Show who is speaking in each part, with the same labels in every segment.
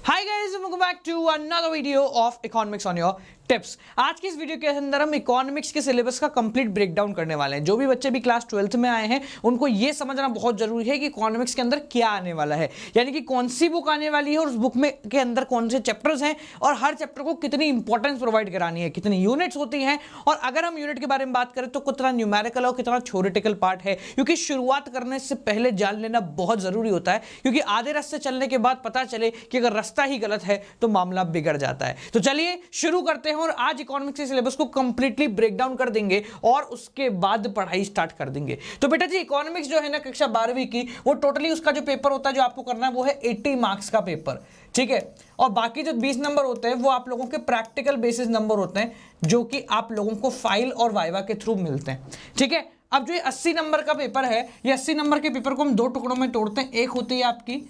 Speaker 1: Hi guys, welcome back to another video of economics on your tips. आज की इस video के अंदर हम इकोनॉमिक्स के सिलेबस का कंप्लीट ब्रेकडाउन करने वाले हैं। जो भी बच्चे भी क्लास 12th में आए हैं उनको ये समझना बहुत जरूरी है कि इकोनॉमिक्स के अंदर क्या आने वाला है, यानी कि कौन सी बुक आने वाली है और उस बुक में के अंदर कौन से चैप्टर्स हैं और हर चैप्टर को कितनी इंपॉर्टेंस प्रोवाइड करानी है, कितनी यूनिट्स होती हैं, और अगर हम यूनिट के बारे में बात करें तो कितना न्यूमेरिकल और कितना थ्योरेटिकल पार्ट है, क्योंकि शुरुआत करने से पहले जान लेना बहुत जरूरी होता है, क्योंकि आधे रास्ते चलने के बाद पता चले कि अगर रास्ता ही गलत है तो मामला बिगड़ जाता है। तो चलिए शुरू करते हैं और आज इकोनॉमिक्स के सिलेबस को कंप्लीटली ब्रेक डाउन कर देंगे और उसके बाद पढ़ाई स्टार्ट कर देंगे। तो बेटा जी, इकोनॉमिक्स जो है ना कक्षा 12वीं की, वो टोटली उसका जो पेपर होता है जो आपको करना है वो है 80 मार्क्स का पेपर, ठीक है। और बाकी जो 20 नंबर होते हैं वो आप लोगों के प्रैक्टिकल बेसिस नंबर होते हैं, जो कि आप लोगों को फाइल और वाइवा के थ्रू मिलते हैं, ठीक है। अब जो ये 80 नंबर का पेपर है, ये 80 नंबर के पेपर को हम दो टुकड़ों में तोड़ते हैं। एक होती है आपकी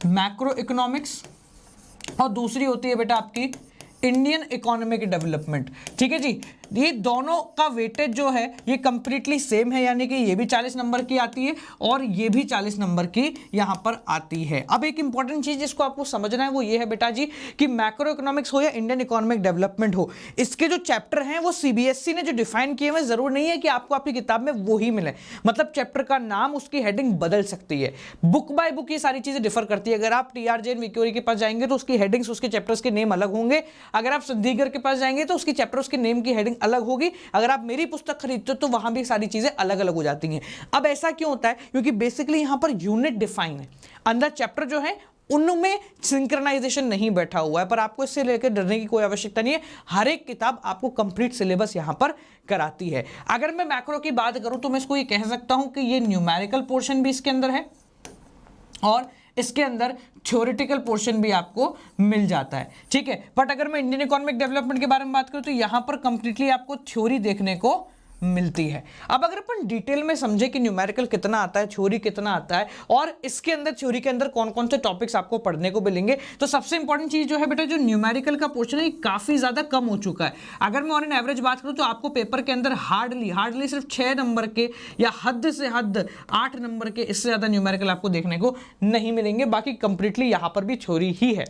Speaker 1: मैक्रो इकोनॉमिक्स और दूसरी होती है बेटा आपकी इंडियन इकोनॉमिक डेवलपमेंट, ठीक है जी। ये दोनों का वेटेज जो है ये कंप्लीटली सेम है, यानी कि ये भी 40 नंबर की आती है और ये भी 40 नंबर की यहां पर आती है। अब एक इंपॉर्टेंट चीज जिसको आपको समझना है वो ये है बेटा जी कि मैक्रो इकोनॉमिक्स हो या इंडियन इकोनॉमिक डेवलपमेंट हो, इसके जो चैप्टर हैं वो सीबीएसई ने जो डिफाइन किए हुए, जरूर नहीं है कि आपको आपकी किताब में वो ही मिले, मतलब चैप्टर का नाम, उसकी हेडिंग बदल सकती है। बुक बाय बुक ये सारी चीजें डिफर करती है। अगर आप टीआर जैन विक्योरी के पास जाएंगे तो उसकी हेडिंग्स, उसके चैप्टर्स के नेम अलग होंगे। अगर आप संदीगर के पास जाएंगे तो उसकी चैप्टर, उसके नेम की हेडिंग अलग होगी। अगर आप मेरी पुस्तक खरीदते हो तो वहां भी सारी चीजें अलग अलग हो जाती हैं। अब ऐसा क्यों होता है? क्योंकि बेसिकली यहां पर यूनिट डिफाइन है, अंदर चैप्टर जो है उनमें सिंक्रोनाइजेशन नहीं बैठा हुआ है, पर आपको इससे लेकर डरने की कोई आवश्यकता नहीं है। हर एक किताब आपको कंप्लीट सिलेबस यहां पर कराती है। अगर मैं मैक्रो की बात करूं तो मैं इसको ये कह सकता हूं कि ये न्यूमेरिकल पोर्शन भी इसके अंदर है और इसके अंदर थ्योरेटिकल पोर्शन भी आपको मिल जाता है, ठीक है। बट अगर मैं इंडियन इकोनॉमिक डेवलपमेंट के बारे में बात करूं तो यहां पर कंप्लीटली आपको थ्योरी देखने को मिलती है। अब अगर अपन डिटेल में समझे कि न्यूमेरिकल कितना आता है, थ्योरी कितना आता है और इसके अंदर थ्योरी के अंदर कौन कौन से टॉपिक्स आपको पढ़ने को मिलेंगे, तो सबसे इंपॉर्टेंट चीज जो है बेटा, जो न्यूमेरिकल का पोर्शन है काफी ज्यादा कम हो चुका है। अगर मैं ऑन एन एवरेज बात करूं तो आपको पेपर के अंदर हार्डली सिर्फ 6 नंबर के या हद से हद 8 नंबर के, इससे ज्यादा न्यूमेरिकल आपको देखने को नहीं मिलेंगे। बाकी कंप्लीटली यहां पर भी थ्योरी ही है।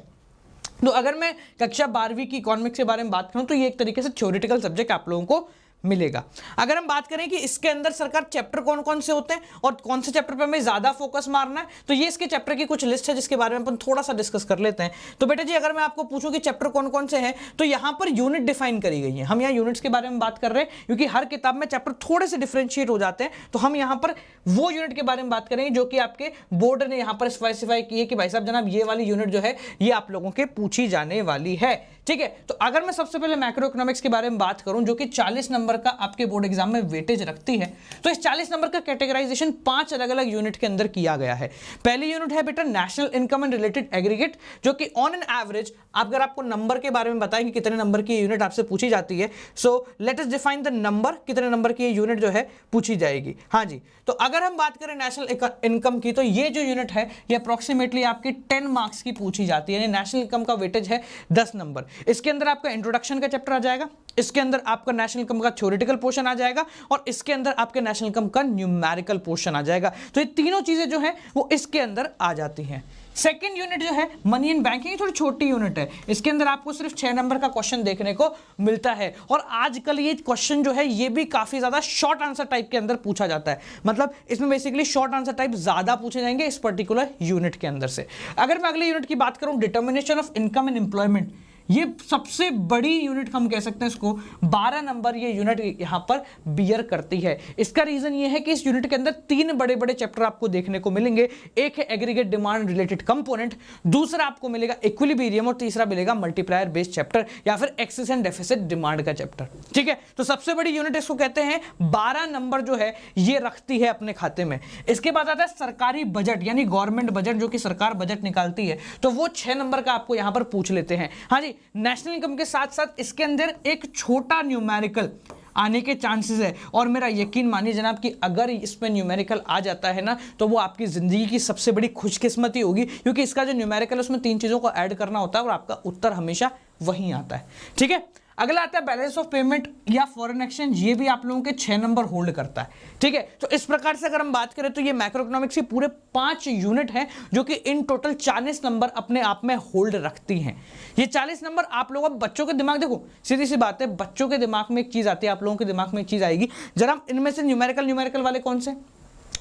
Speaker 1: तो अगर मैं कक्षा 12वीं की इकोनॉमिक्स के बारे में बात करूं तो ये एक तरीके से थ्योरेटिकल सब्जेक्ट आप लोगों को मिलेगा। अगर हम बात करें कि इसके अंदर सरकार चैप्टर कौन कौन से होते हैं और कौन से चैप्टर पे हमें ज्यादा फोकस मारना है, तो ये इसके चैप्टर की कुछ लिस्ट है जिसके बारे में अपन थोड़ा सा डिस्कस कर लेते हैं। तो बेटा जी, अगर मैं आपको पूछूं कि चैप्टर कौन कौन से हैं, तो यहां पर यूनिट डिफाइन करी गई है। हम यहाँ यूनिट्स के बारे में बात कर रहे हैं क्योंकि हर किताब में चैप्टर थोड़े से डिफरेंशिएट हो जाते हैं, तो हम यहाँ पर वो यूनिट के बारे में बात करेंगे जो कि आपके बोर्ड ने यहाँ पर स्पेसिफाई की है कि भाई साहब जनाब ये वाली यूनिट जो है ये आप लोगों के पूछी जाने वाली है, ठीक है। तो अगर मैं सबसे पहले मैक्रो इकोनॉमिक्स के बारे में बात करूं जो कि 40 नंबर का आपके बोर्ड एग्जाम में वेटेज रखती है, तो इस 40 नंबर का कैटेगराइजेशन 5 अलग अलग यूनिट के अंदर किया गया है। पहली यूनिट है बेटा national income and related aggregate, जो कि ऑन एन एवरेज अगर आपको नंबर के बारे में बताएं कि कितने नंबर की यूनिट आपसे पूछी जाती है, so let us define the number, कितने नंबर की यूनिट जो है पूछी जाएगी। हाँ जी, तो अगर हम बात करें नेशनल इनकम की, तो ये जो यूनिट है ये अप्रोक्सीमेटली आपकी 10 मार्क्स की पूछी जाती है, यानी नेशनल इनकम का वेटेज है 10 नंबर। इसके अंदर आपका इंट्रोडक्शन का चैप्टर आ जाएगा, इसके अंदर आपका नेशनल इनकम का थ्योरेटिकल पोर्शन आ जाएगा और इसके अंदर आपके नेशनल इनकम का न्यूमेरिकल पोर्शन आ जाएगा। तो ये तीनों चीजें जो है वो इसके अंदर आ जाती हैं। सेकेंड यूनिट जो है मनी एंड बैंकिंग, थोड़ी छोटी यूनिट है, इसके अंदर आपको सिर्फ 6 नंबर का क्वेश्चन देखने को मिलता है और आजकल ये क्वेश्चन जो है ये भी काफी ज्यादा शॉर्ट आंसर टाइप के अंदर पूछा जाता है, मतलब इसमें बेसिकली शॉर्ट आंसर टाइप ज्यादा पूछे जाएंगे इस पर्टिकुलर यूनिट के अंदर से। अगर मैं अगले यूनिट की बात करूं, determination of income and employment, ये सबसे बड़ी यूनिट हम कह सकते हैं इसको, 12 नंबर ये यूनिट यहां पर बियर करती है। इसका रीजन ये है कि इस यूनिट के अंदर 3 बड़े बड़े चैप्टर आपको देखने को मिलेंगे। एक है एग्रीगेट डिमांड रिलेटेड कंपोनेंट, दूसरा आपको मिलेगा इक्विलिब्रियम और तीसरा मिलेगा मल्टीप्लायर बेस्ड चैप्टर या फिर एक्सेस एंड डेफिसिट डिमांड का चैप्टर, ठीक है। तो सबसे बड़ी यूनिट इसको कहते हैं, 12 नंबर जो है ये रखती है अपने खाते में। इसके बाद आता है सरकारी बजट, यानी गवर्नमेंट बजट, जो कि सरकार बजट निकालती है, तो वो 6 नंबर का आपको यहां पर पूछ लेते हैं। हाँ जी, नेशनल इनकम के साथ साथ इसके अंदर एक छोटा न्यूमेरिकल आने के चांसेस है और मेरा यकीन मानिए जनाब कि अगर इसमें न्यूमेरिकल आ जाता है ना तो वो आपकी जिंदगी की सबसे बड़ी खुशकिस्मती होगी, क्योंकि इसका जो न्यूमेरिकल है उसमें 3 चीजों को ऐड करना होता है और आपका उत्तर हमेशा वहीं आता है, ठीक है। अगला आता है बैलेंस ऑफ पेमेंट या फॉरेन एक्सचेंज, ये भी आप लोगों के 6 नंबर होल्ड करता है। ठीक है, तो इस प्रकार से अगर हम बात करें तो ये मैक्रो इकोनॉमिक्स के पूरे 5 यूनिट हैं जो कि इन टोटल 40 नंबर अपने आप में होल्ड रखती हैं। ये 40 नंबर आप लोग, अब बच्चों के दिमाग देखो, सीधी सी बात है, बच्चों के दिमाग में एक चीज आती है, आप लोगों के दिमाग में एक चीज आएगी, जरा हम इनमें से न्यूमेरिकल वाले कौन से,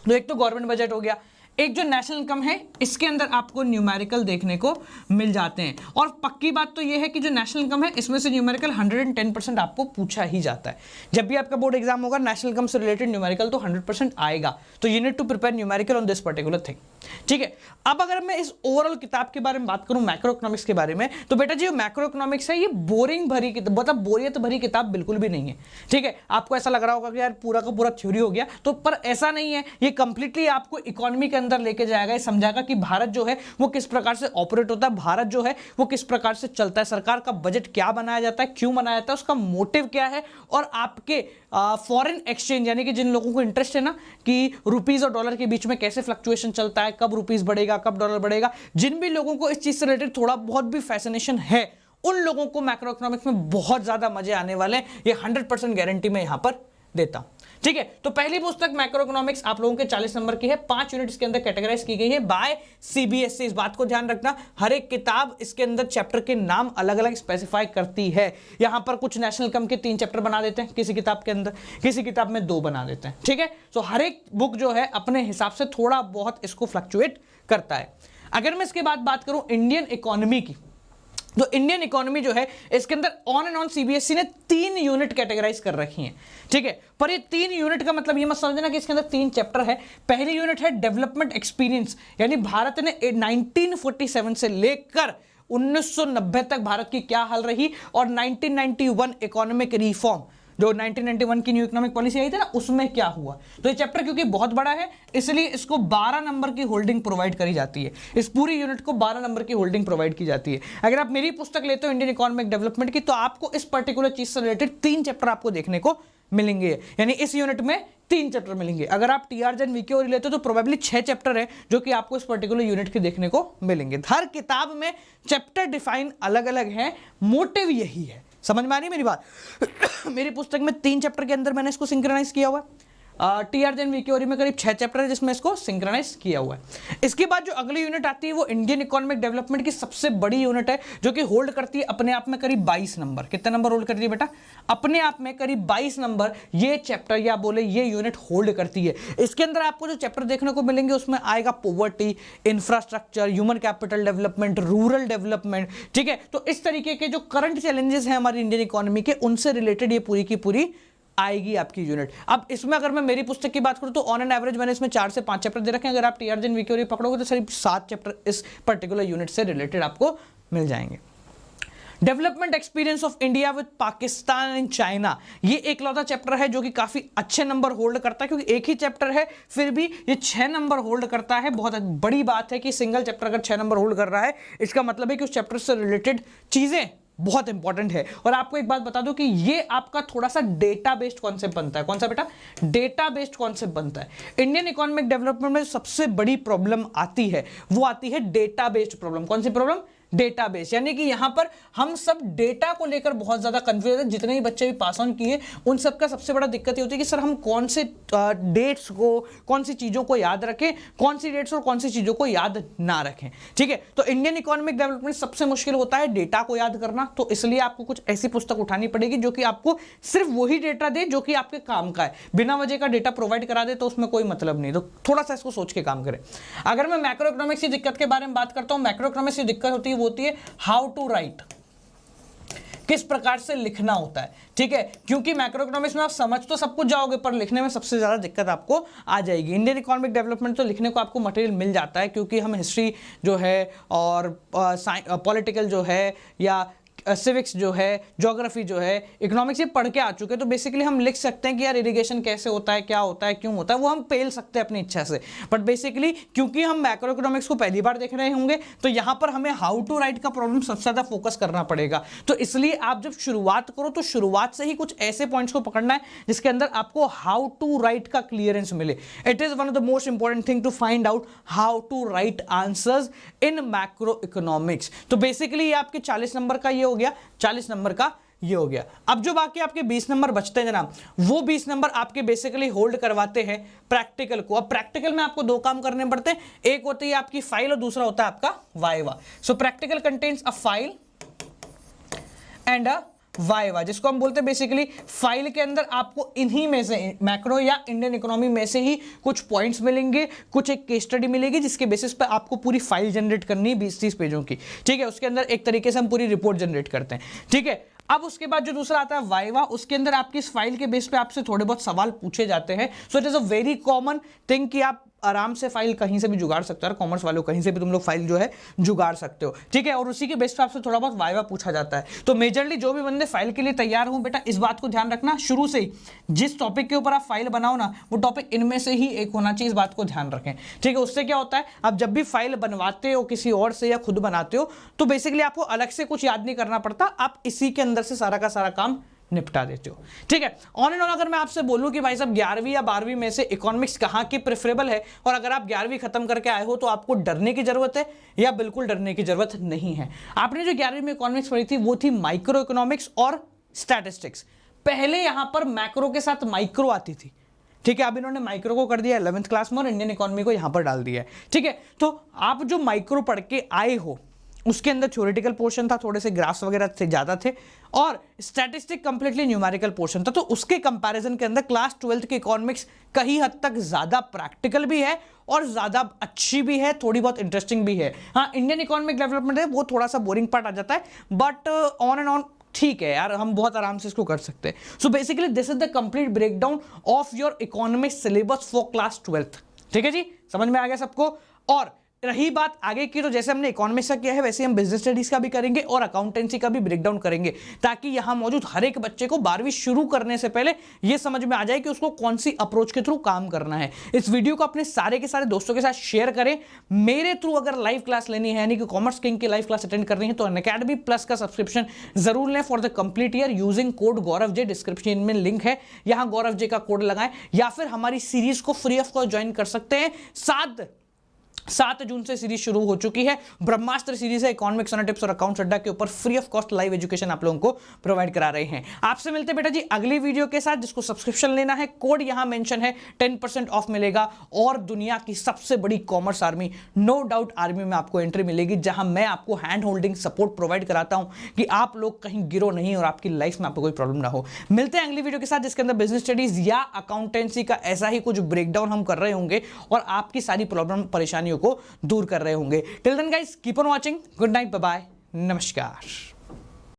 Speaker 1: तो एक तो गवर्नमेंट बजट हो गया, एक जो नेशनल इनकम है इसके अंदर आपको न्यूमेरिकल देखने को मिल जाते हैं। और पक्की बात तो ये है कि जो नेशनल इनकम है इसमें से न्यूमेरिकल 110% आपको पूछा ही जाता है। जब भी आपका बोर्ड एग्जाम होगा नेशनल इनकम से रिलेटेड न्यूमेरिकल तो 100% आएगा, तो you need to prepare numerical on this particular thing. ठीक है, अब अगर मैं इस ओवरऑल किताब के बारे में बात करूं, मैक्रो इकोनॉमिक्स के बारे में, तो बेटा जी मैक्रो इकोनॉमिक्स है ये बोरिंग भरी किताब, मतलब बोरियत भरी किताब बिल्कुल भी नहीं है। ठीक है, आपको ऐसा लग रहा होगा कि यार पूरा का पूरा थ्योरी हो गया, तो पर ऐसा नहीं है, ये कंप्लीटली आपको इकोनॉमी के अंदर लेके जाएगा, समझाएगा कि भारत जो है वो किस प्रकार से ऑपरेट होता है, भारत जो है वो किस प्रकार से चलता है, सरकार का बजट क्या बनाया जाता है, क्यों बनाया जाता है, उसका मोटिव क्या है, और आपके फॉरेन एक्सचेंज यानी कि जिन लोगों को इंटरेस्ट है ना कि रुपीस और डॉलर के बीच में कैसे फ्लक्चुएशन चलता है, कब रुपीस बढ़ेगा, कब डॉलर बढ़ेगा, जिन भी लोगों को इस चीज से रिलेटेड थोड़ा बहुत भी फैसिनेशन है, उन लोगों को मैक्रो इकोनॉमिक्स में बहुत ज्यादा मजे आने वाले हैं, ये 100% गारंटी मैं यहां पर देता हूं। ठीक है, तो पहली पुस्तक मैक्रो इकोनॉमिक्स आप लोगों के 40 नंबर की है, 5 यूनिट इसके अंदर कैटेगराइज की गई है बाय सीबीएसई। इस बात को ध्यान रखना, हर एक किताब इसके अंदर चैप्टर के नाम अलग अलग स्पेसिफाई करती है। यहां पर कुछ नेशनल इनकम के 3 चैप्टर बना देते हैं किसी किताब के अंदर, किसी किताब में 2 बना देते हैं। ठीक है, तो हर एक बुक जो है अपने हिसाब से थोड़ा बहुत इसको फ्लक्चुएट करता है। अगर मैं इसके बाद बात करूं इंडियन इकोनॉमी की, तो इंडियन इकोनॉमी जो है इसके अंदर ऑन एंड ऑन सीबीएसई ने 3 यूनिट कैटेगराइज कर रखी हैं। ठीक है, पर ये 3 यूनिट का मतलब ये मत समझना कि इसके अंदर 3 चैप्टर है। पहली यूनिट है डेवलपमेंट एक्सपीरियंस, यानी भारत ने 1947 से लेकर 1990 तक भारत की क्या हाल रही, और 1991 इकोनॉमिक रिफॉर्म जो 1991 की न्यू इकोनॉमिक पॉलिसी आई थी ना, उसमें क्या हुआ। तो ये चैप्टर क्योंकि बहुत बड़ा है इसलिए इसको 12 नंबर की होल्डिंग प्रोवाइड करी जाती है, इस पूरी यूनिट को 12 नंबर की होल्डिंग प्रोवाइड की जाती है। अगर आप मेरी पुस्तक लेते हो इंडियन इकोनॉमिक डेवलपमेंट की, तो आपको इस पर्टिकुलर चीज से रिलेटेड 3 चैप्टर आपको देखने को मिलेंगे, यानी इस यूनिट में 3 चैप्टर मिलेंगे। अगर आप टीआर जन वीके और लेते हो तो प्रोबेबली 6 चैप्टर है जो कि आपको इस पर्टिकुलर यूनिट के देखने को मिलेंगे। हर किताब में चैप्टर डिफाइन अलग अलग है, मोटिव यही है। समझ में आ रही मेरी बात? मेरी पुस्तक में 3 चैप्टर के अंदर मैंने इसको सिंक्रोनाइज किया हुआ है। टीआर जन वीके में करीब 6 चैप्टर है जिसमें इसको सिंक्रोनाइज किया हुआ है। इसके बाद जो अगली यूनिट आती है वो इंडियन इकोनॉमिक डेवलपमेंट की सबसे बड़ी यूनिट है, जो कि होल्ड करती है अपने आप में करीब 22 नंबर। कितने नंबर होल्ड करती है बेटा? अपने आप में करीब 22 नंबर ये चैप्टर या बोले ये यूनिट होल्ड करती है। इसके अंदर आपको जो चैप्टर देखने को मिलेंगे उसमें आएगा poverty, infrastructure, human capital development, rural development. ठीक है, तो इस तरीके के जो करंट चैलेंजेस हैं हमारी इंडियन इकोनॉमी के, उनसे रिलेटेड ये पूरी की पूरी आएगी आपकी यूनिट। अब इसमें अगर मैं मेरी पुस्तक की बात करूं तो ऑन एन एवरेज मैंने इसमें 4 से 5 चैप्टर दे रखे हैं। अगर आप टीआर जन वीके पकड़ोगे तो सिर्फ 7 चैप्टर इस पर्टिकुलर यूनिट से रिलेटेड आपको मिल जाएंगे। Development experience of India with Pakistan and China, ये एक लौता चैप्टर है जो कि काफी अच्छे नंबर होल्ड करता है, क्योंकि एक ही चैप्टर है फिर भी ये 6 नंबर होल्ड करता है। बहुत बड़ी बात है कि सिंगल चैप्टर अगर 6 नंबर होल्ड कर रहा है, इसका मतलब है कि उस चैप्टर से रिलेटेड चीजें बहुत इंपॉर्टेंट है। और आपको एक बात बता दो कि ये आपका थोड़ा सा डेटा बेस्ड कॉन्सेप्ट बनता है। कौन सा बेटा? डेटा बेस्ड कॉन्सेप्ट बनता है। इंडियन इकोनॉमिक डेवलपमेंट में सबसे बड़ी प्रॉब्लम आती है वो आती है डेटा बेस्ड प्रॉब्लम। कौन सी प्रॉब्लम? डेटाबेस, यानी कि यहां पर हम सब डेटा को लेकर बहुत ज्यादा कंफ्यूज है। जितने भी बच्चे भी पास ऑन किए उन सब का सबसे बड़ा दिक्कत ये होती है कि सर हम कौन से डेट्स को, कौन सी चीजों को याद रखें, कौन सी डेट्स और कौन सी चीजों को याद ना रखें। ठीक है, तो इंडियन इकोनॉमिक डेवलपमेंट सबसे मुश्किल होता है डेटा को याद करना। तो इसलिए आपको कुछ ऐसी पुस्तक उठानी पड़ेगी जो कि आपको सिर्फ वही डेटा दे जो कि आपके काम का है। बिना वजह का डेटा प्रोवाइड करा दे तो उसमें कोई मतलब नहीं। तो थोड़ा सा इसको सोच के काम करें। अगर मैं मैक्रो इकोनॉमिक्स की दिक्कत के बारे में बात करता हूं, मैक्रो इकोनॉमिक्स की दिक्कत होती है वो होती है हाउ टू राइट, किस प्रकार से लिखना होता है। ठीक है, क्योंकि मैक्रो इकोनॉमिक्स में आप समझ तो सब कुछ जाओगे पर लिखने में सबसे ज्यादा दिक्कत आपको आ जाएगी। इंडियन इकोनॉमिक डेवलपमेंट तो लिखने को आपको मटेरियल मिल जाता है, क्योंकि हम हिस्ट्री जो है और पॉलिटिकल जो है या सिविक्स जो है, ज्योग्राफी जो है, इकोनॉमिक्स ये पढ़ के आ चुके हैं। तो बेसिकली हम लिख सकते हैं कि यार इरिगेशन कैसे होता है, क्या होता है, क्यों होता है, वो हम पेल सकते हैं अपनी इच्छा से। बट बेसिकली क्योंकि हम मैक्रो इकोनॉमिक्स को पहली बार देख रहे होंगे तो यहां पर हमें हाउ टू राइट का प्रॉब्लम सबसे ज्यादा फोकस करना पड़ेगा। तो इसलिए आप जब शुरुआत करो तो शुरुआत से ही कुछ ऐसे पॉइंट्स को पकड़ना है जिसके अंदर आपको हाउ टू राइट का क्लियरेंस मिले। It is one of the most important thing to find out how to write answers in macro economics. तो बेसिकली आपके 40 नंबर का ये हो गया, 40 नंबर का ये हो गया। अब जो बाकी आपके 20 नंबर बचते हैं जनाब, वो 20 नंबर आपके बेसिकली होल्ड करवाते हैं प्रैक्टिकल को। अब प्रैक्टिकल में आपको दो काम करने पड़ते हैं, एक होती है आपकी फाइल और दूसरा होता है आपका viva. So practical contains a file and a viva, जिसको हम बोलते हैं बेसिकली फाइल के अंदर आपको इन्हीं में से मैक्रो या इंडियन इकोनॉमी में से ही कुछ पॉइंट्स मिलेंगे, कुछ एक केस स्टडी मिलेगी जिसके बेसिस पे आपको पूरी फाइल जनरेट करनी है 20-30 पेजों की, ठीक है। उसके अंदर एक तरीके से हम पूरी रिपोर्ट जनरेट करते हैं, ठीक है। अब उसके बाद जो दूसरा आता है वाइवा, उसके अंदर आपकी इस फाइल के बेस पे आपसे थोड़े बहुत सवाल पूछे जाते हैं। So it is a very common thing कि आप आराम से फाइल कहीं से भी जुगाड़ सकते हो, कॉमर्स वालों कहीं से भी तुम लोग फाइल जो है जुगाड़ सकते हो, ठीक है। और उसी के बेस पे आपसे थोड़ा बहुत वाइवा पूछा जाता है। तो मेजरली जो भी बंदे फाइल के लिए तैयार हो बेटा, इस बात को ध्यान रखना शुरू से ही, जिस टॉपिक के ऊपर आप फाइल बनाओ ना, वो टॉपिक इनमें से ही एक होना चाहिए, इस बात को ध्यान रखें, ठीक है। उससे क्या होता है, आप जब भी फाइल बनवाते हो किसी और से या खुद बनाते हो, तो बेसिकली आपको अलग से कुछ याद नहीं करना पड़ता, आप इसी के अंदर से सारा का सारा काम निपटा देते हो, ठीक है। ऑन एंड ऑन अगर मैं आपसे बोलूं कि भाई साहब 11वीं या 12वीं में से इकोनॉमिक्स कहां की प्रेफरेबल है, और अगर आप 11वीं खत्म करके आए हो तो आपको डरने की जरूरत है या बिल्कुल डरने की जरूरत नहीं है। आपने जो 11वीं में इकोनॉमिक्स पढ़ी थी वो थी माइक्रो इकोनॉमिक्स और स्टैटिस्टिक्स। पहले यहां पर मैक्रो के साथ माइक्रो आती थी, ठीक है। अब इन्होंने माइक्रो को कर दिया 11th क्लास में और इंडियन इकोनॉमी को यहां पर डाल दिया है, ठीक है। तो आप जो माइक्रो पढ़ के आए हो उसके अंदर थ्योरेटिकल पोर्शन था, थोड़े से ग्राफ्स वगैरह थे, ज्यादा थे, और स्टैटिस्टिक कंप्लीटली न्यूमेरिकल पोर्शन था। तो उसके कंपैरिजन के अंदर क्लास 12th की इकोनॉमिक्स कहीं हद तक ज्यादा प्रैक्टिकल भी है और ज्यादा अच्छी भी है, थोड़ी बहुत इंटरेस्टिंग भी है। हाँ, इंडियन इकोनॉमिक डेवलपमेंट है वो थोड़ा सा बोरिंग पार्ट आ जाता है, बट ऑन एंड ऑन ठीक है यार, हम बहुत आराम से इसको कर सकते हैं। So basically this is the complete breakdown of your economics syllabus for class 12th, ठीक है जी, समझ में आ गया सबको। और रही बात आगे की, तो जैसे हमने इकोनॉमिक्स का किया है वैसे हम बिजनेस स्टडीज का भी करेंगे और अकाउंटेंसी का भी ब्रेकडाउन करेंगे, ताकि यहां मौजूद हर एक बच्चे को 12वीं शुरू करने से पहले यह समझ में आ जाए कि उसको कौन सी अप्रोच के थ्रू काम करना है। इस वीडियो को अपने सारे के सारे दोस्तों के साथ शेयर करें। मेरे थ्रू अगर लाइव क्लास लेनी है, यानी कि कॉमर्स किंग की लाइव क्लास अटेंड करनी है, तो अनअकैडमी प्लस का सब्सक्रिप्शन जरूर लें for the complete year using code Gaurav J. Description में लिंक है, यहां गौरव जे का कोड लगाएं, या फिर हमारी सीरीज को फ्री ऑफ कॉस्ट ज्वाइन कर सकते हैं। 7 जून से सीरीज शुरू हो चुकी है, ब्रह्मास्त्र सीरीज है, इकोनॉमिक्स टिप्स और अकाउंट्स अड्डा के ऊपर free of cost live education आप लोगों को प्रोवाइड करा रहे हैं। आपसे मिलते बेटा जी अगली वीडियो के साथ, जिसको सब्सक्रिप्शन लेना है कोड यहां मेंशन है, 10% ऑफ मिलेगा, और दुनिया की सबसे बड़ी commerce army, no doubt army में आपको एंट्री मिलेगी, जहां मैं आपको हैंड होल्डिंग सपोर्ट प्रोवाइड कराता हूं कि आप लोग कहीं गिरो नहीं और आपकी लाइफ में आपको कोई प्रॉब्लम ना हो। मिलते हैं अगली वीडियो के साथ, जिसके अंदर बिजनेस स्टडीज या अकाउंटेंसी का ऐसा ही कुछ ब्रेकडाउन हम कर रहे होंगे और आपकी सारी प्रॉब्लम परेशानियों को दूर कर रहे होंगे। Till then guys keep on watching, good night, bye bye, नमस्कार।